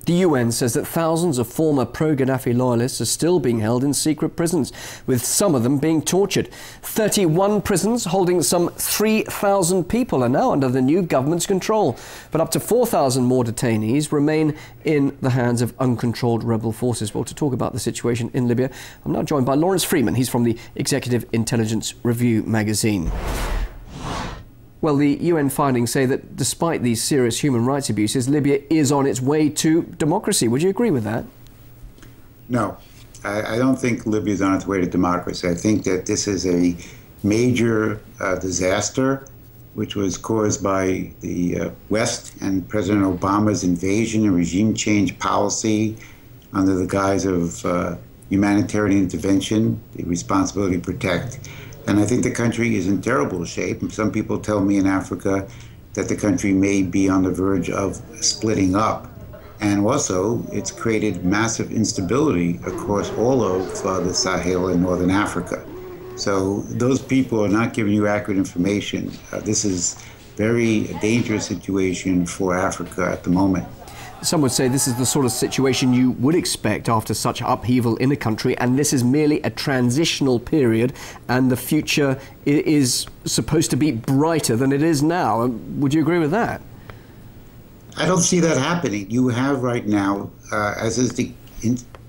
The UN says that thousands of former pro-Gaddafi loyalists are still being held in secret prisons, with some of them being tortured. 31 prisons holding some 3,000 people are now under the new government's control, but up to 4,000 more detainees remain in the hands of uncontrolled rebel forces. Well, to talk about the situation in Libya, I'm now joined by Lawrence Freeman. He's from the Executive Intelligence Review magazine. Well, the UN findings say that despite these serious human rights abuses, Libya is on its way to democracy. Would you agree with that? No, I don't think Libya is on its way to democracy. I think that this is a major disaster which was caused by the West and President Obama's invasion and regime change policy under the guise of humanitarian intervention, the responsibility to protect. And I think the country is in terrible shape. And some people tell me in Africa that the country may be on the verge of splitting up. And also, it's created massive instability across all of the Sahel and Northern Africa. So those people are not giving you accurate information. This is a very dangerous situation for Africa at the moment. Some would say this is the sort of situation you would expect after such upheaval in a country, and this is merely a transitional period, and the future is supposed to be brighter than it is now. Would you agree with that? I don't see that happening. You have right now, as is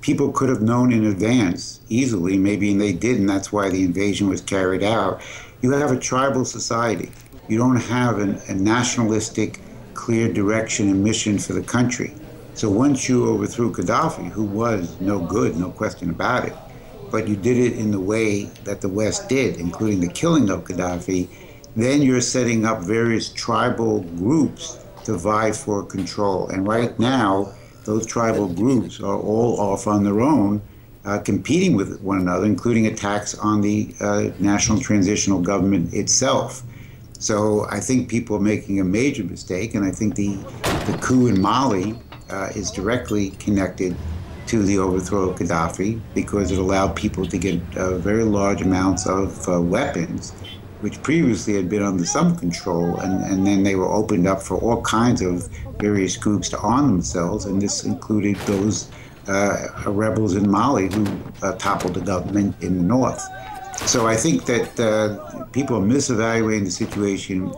people could have known in advance easily, maybe, and they did, and that's why the invasion was carried out. You have a tribal society. You don't have a nationalistic clear direction and mission for the country. So once you overthrew Gaddafi, who was no good, no question about it, but you did it in the way that the West did, including the killing of Gaddafi, then you're setting up various tribal groups to vie for control. And right now, those tribal groups are all off on their own, competing with one another, including attacks on the National Transitional Government itself. So I think people are making a major mistake, and I think the coup in Mali is directly connected to the overthrow of Gaddafi because it allowed people to get very large amounts of weapons, which previously had been under some control, and then they were opened up for all kinds of various groups to arm themselves, and this included those rebels in Mali who toppled the government in the north. So I think that people are misevaluating the situation.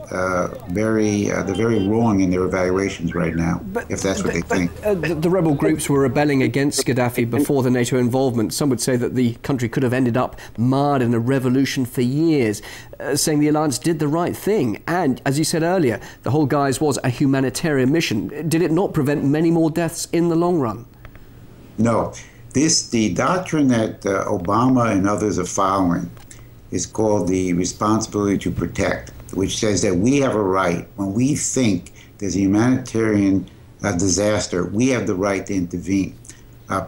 They're very wrong in their evaluations right now, if that's what they think. The rebel groups were rebelling against Gaddafi before the NATO involvement. Some would say that the country could have ended up marred in a revolution for years, saying the alliance did the right thing. And, as you said earlier, the whole guise was a humanitarian mission. Did it not prevent many more deaths in the long run? No. The doctrine that Obama and others are following is called the responsibility to protect, which says that we have a right, when we think there's a humanitarian disaster, we have the right to intervene.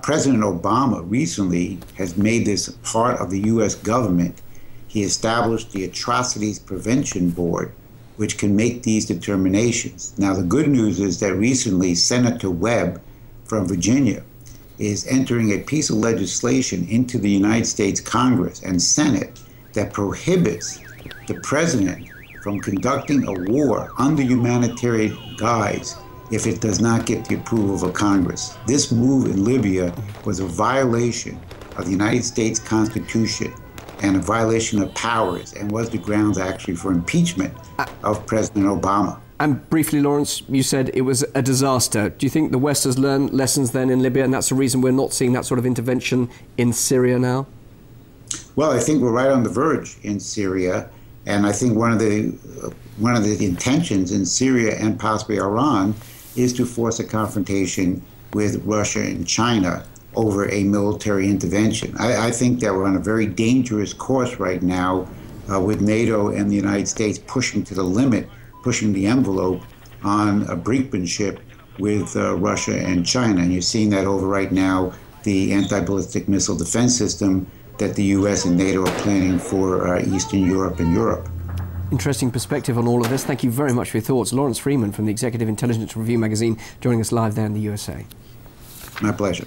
President Obama recently has made this a part of the U.S. government. He established the Atrocities Prevention Board, which can make these determinations. Now, the good news is that recently Senator Webb from Virginia is entering a piece of legislation into the United States Congress and Senate that prohibits the president from conducting a war under humanitarian guise if it does not get the approval of Congress. This move in Libya was a violation of the United States Constitution and a violation of powers, and was the grounds actually for impeachment of President Obama. And briefly, Lawrence, you said it was a disaster. Do you think the West has learned lessons then in Libya, and that's the reason we're not seeing that sort of intervention in Syria now? Well, I think we're right on the verge in Syria, and I think one of the intentions in Syria and possibly Iran is to force a confrontation with Russia and China over a military intervention. I think that we're on a very dangerous course right now with NATO and the United States pushing to the limit, pushing the envelope on a brinkmanship with Russia and China. And you're seeing that over right now, the anti-ballistic missile defense system that the US and NATO are planning for Eastern Europe and Europe. Interesting perspective on all of this. Thank you very much for your thoughts. Lawrence Freeman from the Executive Intelligence Review magazine joining us live there in the USA. My pleasure.